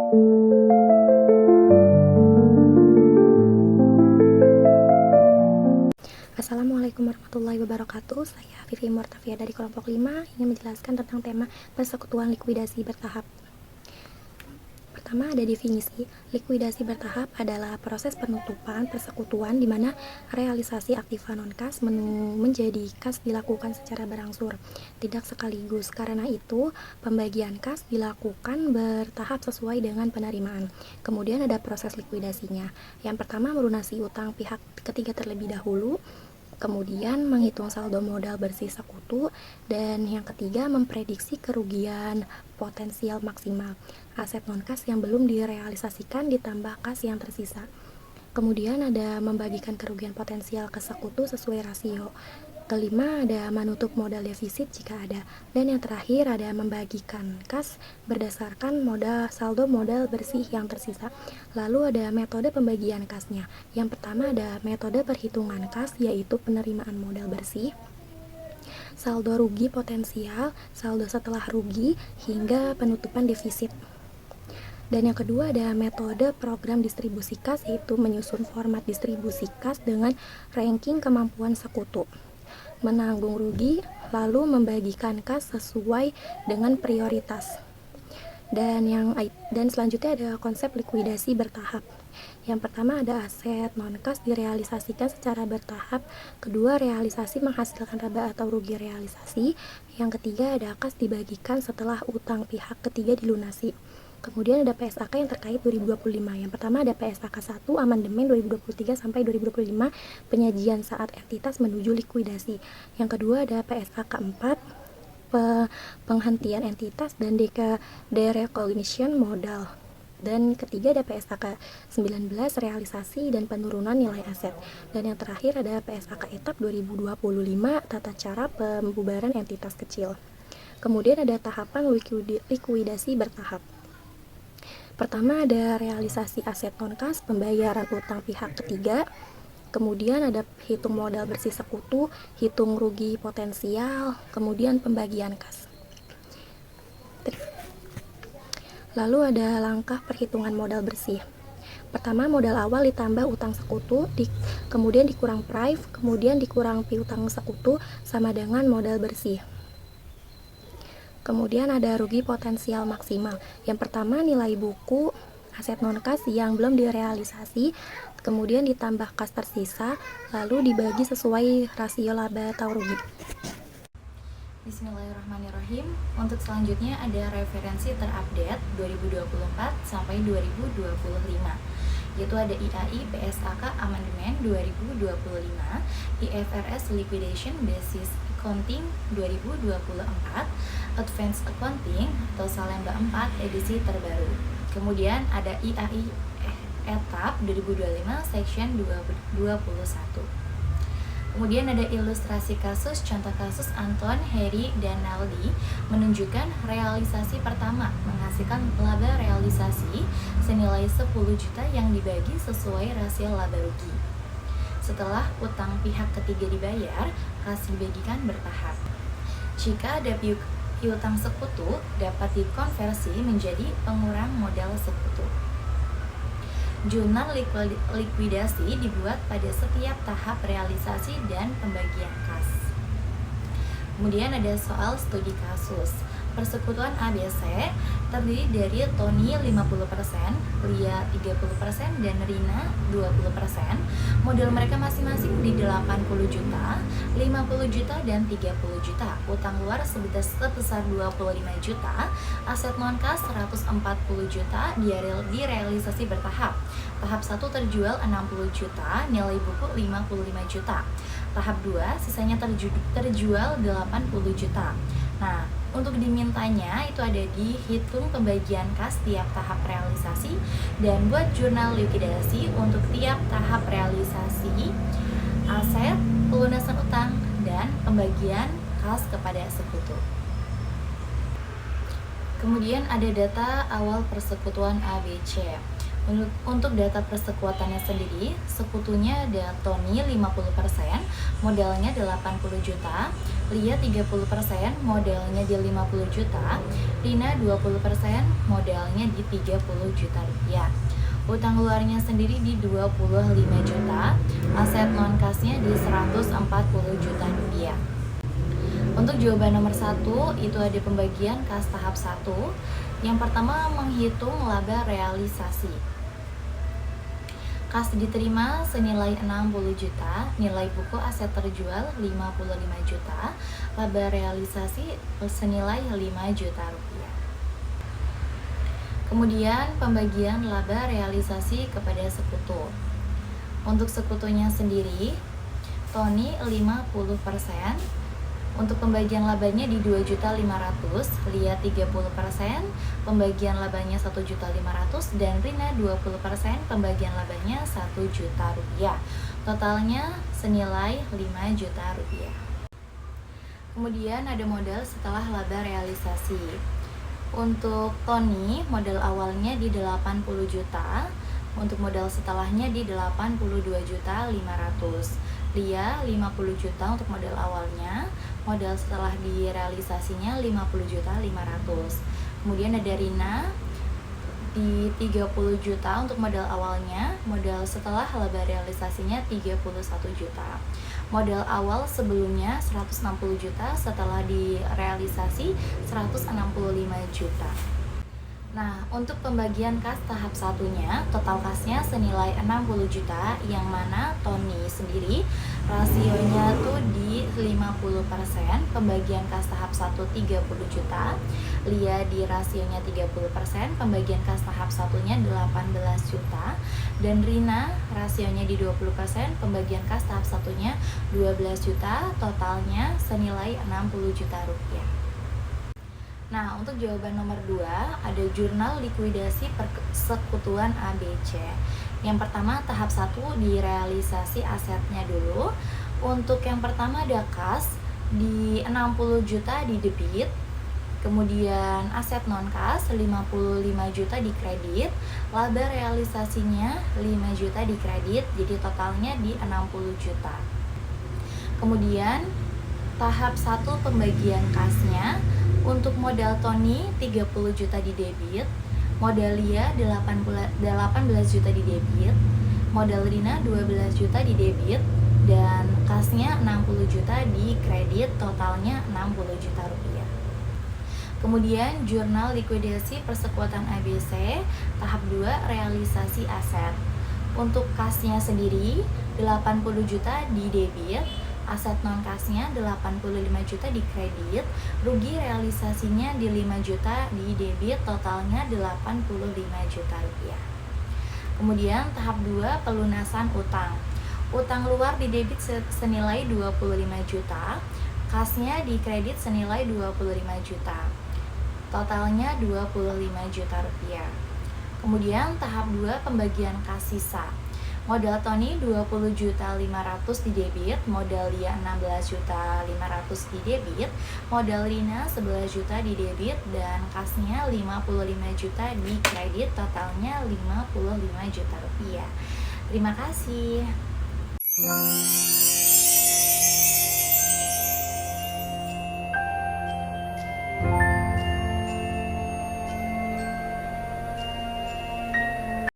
Assalamualaikum warahmatullahi wabarakatuh. Saya Vivi Murtafia dari kelompok 5 ingin menjelaskan tentang tema persekutuan likuidasi bertahap. Pertama ada definisi. Likuidasi bertahap adalah proses penutupan persekutuan di mana realisasi aktiva non-kas menjadi kas dilakukan secara berangsur, tidak sekaligus. Karena itu, pembagian kas dilakukan bertahap sesuai dengan penerimaan. Kemudian ada proses likuidasinya. Yang pertama melunasi utang pihak ketiga terlebih dahulu, kemudian menghitung saldo modal bersih sekutu, dan yang ketiga memprediksi kerugian potensial maksimal aset non-kas yang belum direalisasikan ditambah kas yang tersisa. Kemudian ada membagikan kerugian potensial ke sekutu sesuai rasio. Kelima ada menutup modal defisit jika ada, dan yang terakhir ada membagikan kas berdasarkan saldo modal bersih yang tersisa. Lalu ada metode pembagian kasnya. Yang pertama ada metode perhitungan kas, yaitu penerimaan modal bersih, saldo rugi potensial, saldo setelah rugi, hingga penutupan defisit. Dan yang kedua ada metode program distribusi kas, yaitu menyusun format distribusi kas dengan ranking kemampuan sekutu, menanggung rugi, lalu membagikan kas sesuai dengan prioritas. Dan selanjutnya ada konsep likuidasi bertahap. Yang pertama ada aset non-kas direalisasikan secara bertahap. Kedua, realisasi menghasilkan laba atau rugi realisasi. Yang ketiga ada kas dibagikan setelah utang pihak ketiga dilunasi. Kemudian ada PSAK yang terkait 2025. Yang pertama ada PSAK 1 amandemen 2023 sampai 2025 penyajian saat entitas menuju likuidasi. Yang kedua ada PSAK 4 penghentian entitas dan derecognition modal. Dan ketiga ada PSAK 19 realisasi dan penurunan nilai aset. Dan yang terakhir ada PSAK etap 2025 tata cara pembubaran entitas kecil. Kemudian ada tahapan likuidasi bertahap. Pertama ada realisasi aset non-kas, pembayaran utang pihak ketiga, kemudian ada hitung modal bersih sekutu, hitung rugi potensial, kemudian pembagian kas. Lalu ada langkah perhitungan modal bersih. Pertama modal awal ditambah utang sekutu, kemudian dikurang prive, kemudian dikurang piutang sekutu sama dengan modal bersih. Kemudian ada rugi potensial maksimal. Yang pertama nilai buku aset non-kas yang belum direalisasi, kemudian ditambah kas tersisa, lalu dibagi sesuai rasio laba atau rugi. Bismillahirrahmanirrahim. Untuk selanjutnya ada referensi terupdate 2024 sampai 2025, yaitu ada IAI PSAK Amandemen 2025, IFRS Liquidation Basis Accounting 2024, Advanced Accounting atau Salemba 4 edisi terbaru. Kemudian ada IAI Etap 2025 Section 21. Kemudian ada ilustrasi kasus, contoh kasus Anton, Heri, dan Naldi menunjukkan realisasi pertama menghasilkan laba realisasi senilai 10 juta yang dibagi sesuai rasio laba rugi. Setelah utang pihak ketiga dibayar, kas dibagikan bertahap. Jika ada piutang sekutu dapat dikonversi menjadi pengurang modal sekutu. Jurnal likuidasi dibuat pada setiap tahap realisasi dan pembagian kas. Kemudian ada soal studi kasus. Persekutuan ABC terdiri dari Tony 50%, Lia 30%, dan Rina 20%. Modal mereka masing-masing di 80 juta, 50 juta, dan 30 juta. Utang luar sebesar 25 juta, aset non-kas 140 juta, direalisasi bertahap. Tahap 1 terjual 60 juta, nilai buku 55 juta. Tahap 2 sisanya terjual 80 juta. Nah, untuk dimintanya itu ada dihitung pembagian kas tiap tahap realisasi dan buat jurnal likuidasi untuk tiap tahap realisasi aset, pelunasan utang, dan pembagian kas kepada sekutu. Kemudian ada data awal persekutuan ABC. Untuk data persekutuannya sendiri, sekutunya ada Tony 50%, modalnya 80 juta, Lia 30%, modalnya di 50 juta, Rina 20%, modalnya di di 30 juta rupiah. Utang luarnya sendiri di 25 juta, aset non-kasnya di 140 juta rupiah. Untuk jawaban nomor 1, itu ada pembagian kas tahap 1. Yang pertama, menghitung laba realisasi. Kas diterima senilai 60 juta, nilai buku aset terjual 55 juta, laba realisasi senilai 5 juta rupiah. Kemudian pembagian laba realisasi kepada sekutu. Untuk sekutunya sendiri, Tony 50%. Untuk pembagian labanya di 2.500.000, Lia 30%, pembagian labanya 1.500.000, dan Rina 20%, pembagian labanya 1 juta rupiah. Totalnya senilai 5 juta rupiah. Kemudian ada modal setelah laba realisasi. Untuk Tony, modal awalnya di 80 juta, untuk modal setelahnya di 82.500.000. Lia 50 juta untuk modal awalnya, modal setelah direalisasinya 50.500.000. Kemudian ada Rina di 30 juta untuk modal awalnya, modal setelah laba realisasinya 31 juta. Modal awal sebelumnya 160 juta, setelah direalisasi 165 juta. Nah, untuk pembagian kas tahap satunya, total kasnya senilai 60 juta, yang mana Tony sendiri rasionya tuh di 50%, pembagian kas tahap 1 30 juta, Lia di rasionya 30%, pembagian kas tahap satunya 18 juta, dan Rina rasionya di 20%, pembagian kas tahap satunya 12 juta, totalnya senilai 60 juta rupiah. Nah, untuk jawaban nomor 2, ada jurnal likuidasi persekutuan ABC. Yang pertama, tahap 1 direalisasi asetnya dulu. Untuk yang pertama ada kas di 60 juta di debit, kemudian aset non-kas 55 juta di kredit, laba realisasinya 5 juta di kredit, jadi totalnya di 60 juta. Kemudian tahap 1 pembagian kasnya. Untuk modal Tony 30 juta di debit, modal Lia 18 juta di debit, modal Rina 12 juta di debit, dan kasnya 60 juta di kredit, totalnya 60 juta rupiah. Kemudian jurnal likuidasi persekutuan ABC tahap 2 realisasi aset. Untuk kasnya sendiri 80 juta di debit, aset non kasnya 85 juta di kredit, rugi realisasinya di 5 juta di debit, totalnya 85 juta rupiah. Kemudian tahap 2 pelunasan utang. Utang luar di debit senilai 25 juta, kasnya di kredit senilai 25 juta. Totalnya 25 juta rupiah. Kemudian tahap 2 pembagian kas sisa. Modal Tony 20.500.000 di debit, modal Lia 16.500.000 di debit, modal Rina 11 juta di debit, dan kasnya 55 juta di kredit, totalnya 55 juta rupiah. Terima kasih.